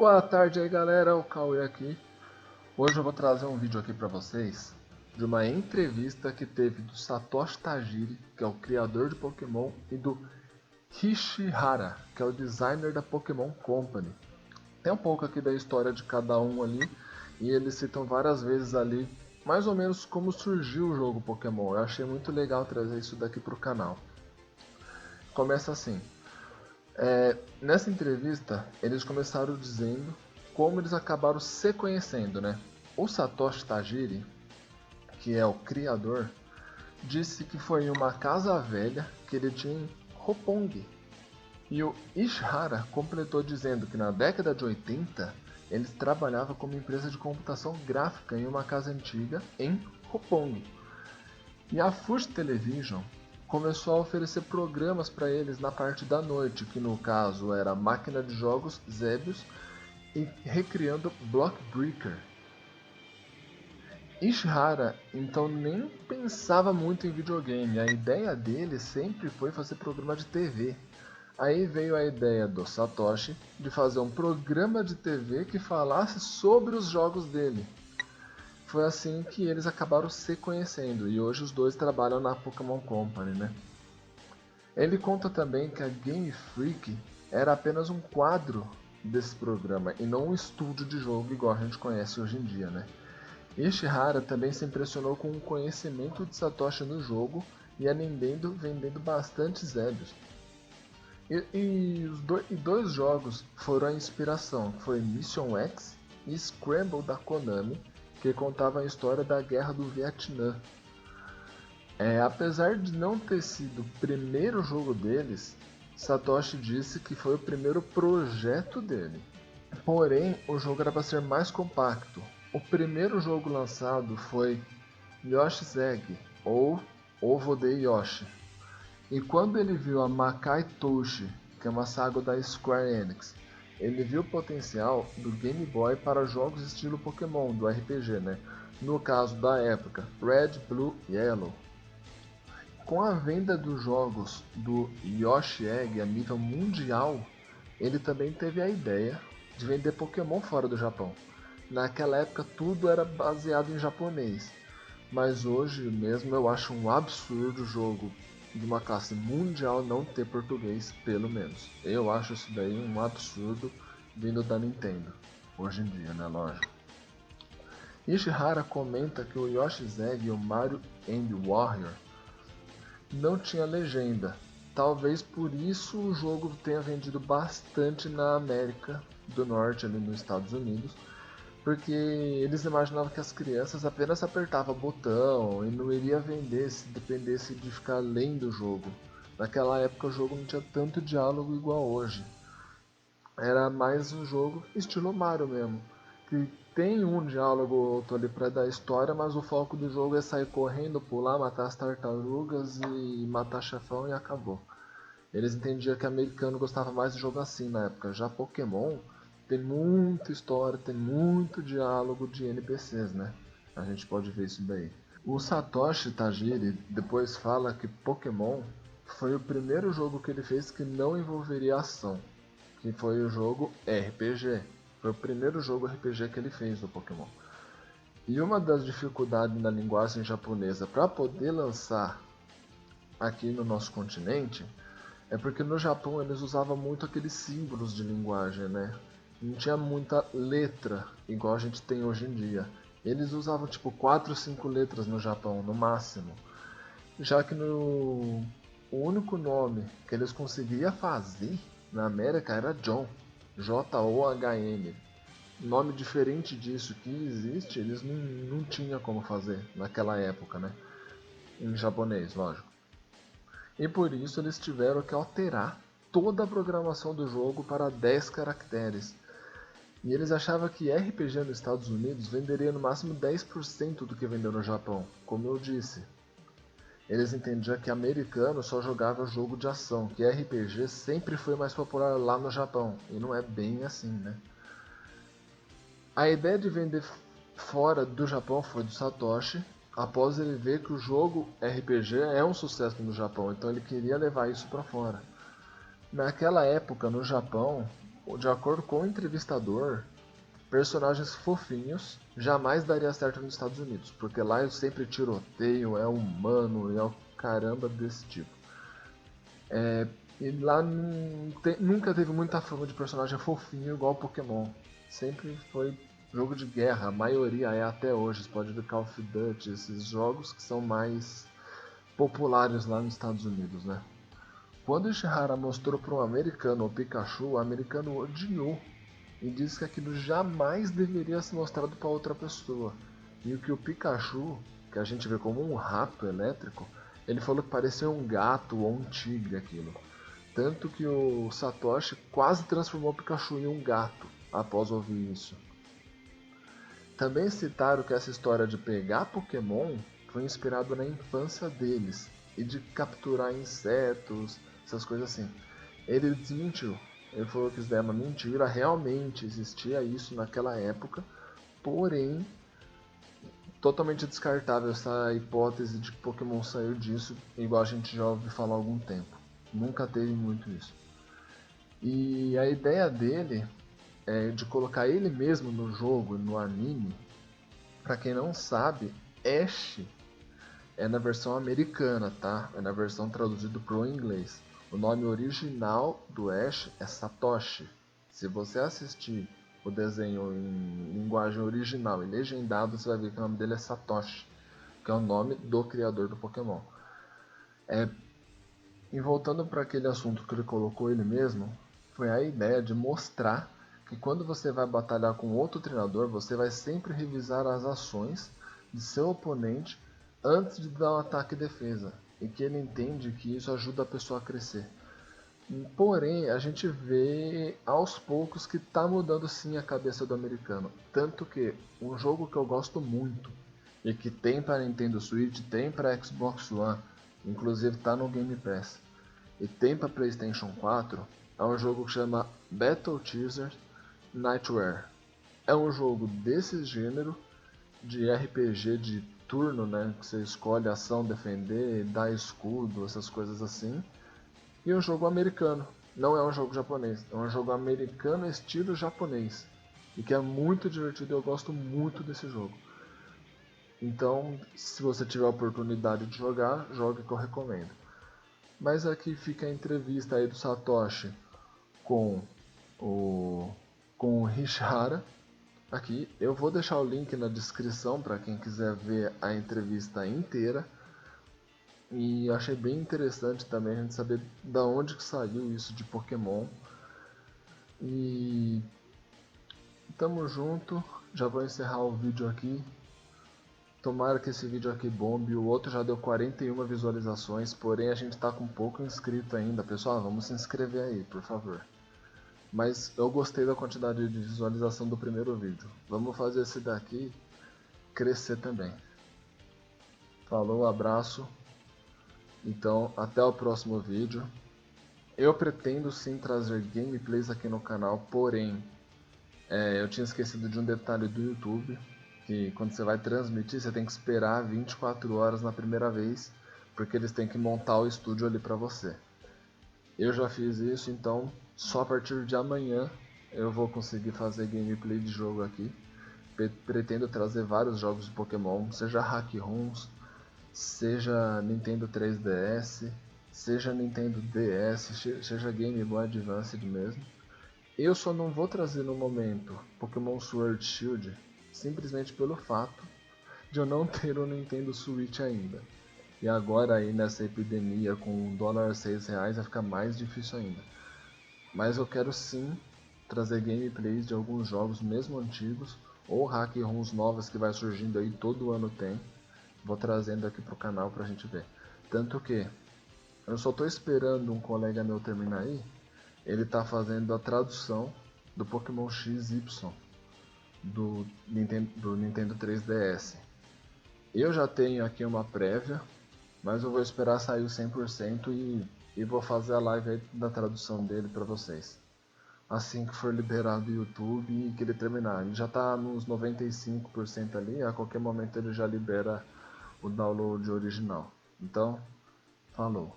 Boa tarde aí galera, o Cauê aqui. Hoje eu vou trazer um vídeo aqui pra vocês de uma entrevista que teve do Satoshi Tajiri, que é o criador de Pokémon, e do Ishihara, que é o designer da Pokémon Company. Tem um pouco aqui da história de cada um ali, e eles citam várias vezes ali mais ou menos como surgiu o jogo Pokémon. Eu achei muito legal trazer isso daqui pro canal. Começa assim. Nessa entrevista, eles começaram dizendo como eles acabaram se conhecendo, né? O Satoshi Tajiri, que é o criador, disse que foi em uma casa velha que ele tinha em Roppongi. E o Ishihara completou dizendo que na década de 80 eles trabalhavam como empresa de computação gráfica em uma casa antiga em Roppongi. E a Fuji Television começou a oferecer programas para eles na parte da noite, que no caso era a máquina de jogos Zebios e recriando Block Breaker. Ishihara então nem pensava muito em videogame, a ideia dele sempre foi fazer programa de TV. Aí veio a ideia do Satoshi de fazer um programa de TV que falasse sobre os jogos dele. Foi assim que eles acabaram se conhecendo e hoje os dois trabalham na Pokémon Company, né? Ele conta também que a Game Freak era apenas um quadro desse programa e não um estúdio de jogo igual a gente conhece hoje em dia, né? Ishihara também se impressionou com o conhecimento de Satoshi no jogo e a Nintendo vendendo bastante Zebios. E dois jogos foram a inspiração, que foi Mission X e Scramble da Konami, que contava a história da Guerra do Vietnã. Apesar de não ter sido o primeiro jogo deles, Satoshi disse que foi o primeiro projeto dele. Porém, o jogo era para ser mais compacto. O primeiro jogo lançado foi Yoshi's Egg, ou Ovo de Yoshi. E quando ele viu a Makai Touchi, que é uma saga da Square Enix, ele viu o potencial do Game Boy para jogos estilo Pokémon, do RPG, né? No caso da época, Red, Blue, Yellow. Com a venda dos jogos do Yoshi Egg a nível mundial, ele também teve a ideia de vender Pokémon fora do Japão. Naquela época tudo era baseado em japonês, mas hoje mesmo eu acho um absurdo o jogo de uma classe mundial não ter português, pelo menos. Eu acho isso daí um absurdo vindo da Nintendo, hoje em dia, né, lógico. Ishihara comenta que o Yoshi's Egg e o Mario and Warrior não tinha legenda. Talvez por isso o jogo tenha vendido bastante na América do Norte, ali nos Estados Unidos, porque eles imaginavam que as crianças apenas apertavam botão e não iria vender se dependesse de ficar lendo o jogo. Naquela época o jogo não tinha tanto diálogo igual hoje. Era mais um jogo estilo Mario mesmo, que tem um diálogo ou outro ali para dar história, mas o foco do jogo é sair correndo, pular, matar as tartarugas e matar chefão e acabou. Eles entendiam que americano gostava mais de jogo assim na época. Já Pokémon tem muita história, tem muito diálogo de NPCs, né? A gente pode ver isso daí. O Satoshi Tajiri depois fala que Pokémon foi o primeiro jogo que ele fez que não envolveria ação, que foi o jogo RPG. Foi o primeiro jogo RPG que ele fez do Pokémon. E uma das dificuldades na linguagem japonesa para poder lançar aqui no nosso continente é porque no Japão eles usavam muito aqueles símbolos de linguagem, né? Não tinha muita letra igual a gente tem hoje em dia. Eles usavam tipo 4 ou 5 letras no Japão, no máximo. Já que o único nome que eles conseguiam fazer na América era John. John. Nome diferente disso que existe, eles não tinham como fazer naquela época, né? Em japonês, lógico. E por isso eles tiveram que alterar toda a programação do jogo para 10 caracteres. E eles achavam que RPG nos Estados Unidos venderia no máximo 10% do que vendeu no Japão, como eu disse. Eles entendiam que americano só jogava jogo de ação, que RPG sempre foi mais popular lá no Japão, e não é bem assim, né? A ideia de vender fora do Japão foi do Satoshi, após ele ver que o jogo RPG é um sucesso no Japão, então ele queria levar isso para fora. Naquela época, no Japão, De acordo com o entrevistador, personagens fofinhos jamais daria certo nos Estados Unidos, porque lá eu sempre tiroteio, é humano, é o caramba desse tipo. E lá nunca teve muita fama de personagem fofinho igual Pokémon. Sempre foi jogo de guerra, a maioria é até hoje. Você pode ver Call of Duty, esses jogos que são mais populares lá nos Estados Unidos, né? Quando Ishihara mostrou para um americano o Pikachu, o americano odiou e disse que aquilo jamais deveria ser mostrado para outra pessoa. E o que o Pikachu, que a gente vê como um rato elétrico, ele falou que parecia um gato ou um tigre aquilo. Tanto que o Satoshi quase transformou o Pikachu em um gato após ouvir isso. Também citaram que essa história de pegar Pokémon foi inspirado na infância deles e de capturar insetos, essas coisas assim. Ele desmentiu. Ele falou que isso é uma mentira, realmente existia isso naquela época, porém totalmente descartável essa hipótese de que Pokémon saiu disso, igual a gente já ouviu falar há algum tempo. Nunca teve muito isso. E a ideia dele é de colocar ele mesmo no jogo, no anime. Pra quem não sabe, Ash é na versão americana, tá? É na versão traduzida pro inglês. O nome original do Ash é Satoshi. Se você assistir o desenho em linguagem original e legendado, você vai ver que o nome dele é Satoshi, que é o nome do criador do Pokémon. E voltando para aquele assunto que ele colocou ele mesmo, foi a ideia de mostrar que quando você vai batalhar com outro treinador, você vai sempre revisar as ações de seu oponente antes de dar um ataque e defesa, e que ele entende que isso ajuda a pessoa a crescer. Porém, a gente vê aos poucos que está mudando sim a cabeça do americano. Tanto que um jogo que eu gosto muito e que tem para Nintendo Switch, tem para Xbox One, inclusive está no Game Pass, e tem para PlayStation 4, é um jogo que chama Battle Teaser Nightmare. É um jogo desse gênero de RPG de turno, né, que você escolhe ação, defender, dar escudo, essas coisas assim. E um jogo americano, não é um jogo japonês, é um jogo americano estilo japonês. E que é muito divertido, eu gosto muito desse jogo. Então, se você tiver a oportunidade de jogar, jogue que eu recomendo. Mas aqui fica a entrevista aí do Satoshi com o com o Hishihara. Aqui eu vou deixar o link na descrição para quem quiser ver a entrevista inteira. E achei bem interessante também a gente saber da onde que saiu isso de Pokémon. E tamo junto. Já vou encerrar o vídeo aqui. Tomara que esse vídeo aqui bombe. O outro já deu 41 visualizações, porém a gente tá com pouco inscrito ainda. Pessoal, vamos se inscrever aí, por favor. Mas eu gostei da quantidade de visualização do primeiro vídeo. Vamos fazer esse daqui crescer também. Falou, abraço. Então, até o próximo vídeo. Eu pretendo sim trazer gameplays aqui no canal, porém, eu tinha esquecido de um detalhe do YouTube, que quando você vai transmitir, você tem que esperar 24 horas na primeira vez, porque eles têm que montar o estúdio ali pra você. Eu já fiz isso, então só a partir de amanhã eu vou conseguir fazer gameplay de jogo aqui. Pretendo trazer vários jogos de Pokémon, seja Hack ROMs, seja Nintendo 3DS, seja Nintendo DS, seja Game Boy Advance mesmo. Eu só não vou trazer no momento Pokémon Sword Shield, simplesmente pelo fato de eu não ter o Nintendo Switch ainda. E agora aí nessa epidemia com o dólar a R$6 vai ficar mais difícil ainda. Mas eu quero sim trazer gameplays de alguns jogos mesmo antigos ou hack ROMs novas que vai surgindo aí, todo ano tem. Vou trazendo aqui pro canal pra gente ver. Tanto que eu só tô esperando um colega meu terminar aí. Ele tá fazendo a tradução do Pokémon XY do Nintendo 3DS. Eu já tenho aqui uma prévia, mas eu vou esperar sair o 100% e vou fazer a live aí da tradução dele pra vocês. Assim que for liberado o YouTube e que ele terminar. Ele já tá nos 95% ali, a qualquer momento ele já libera o download original. Então, falou.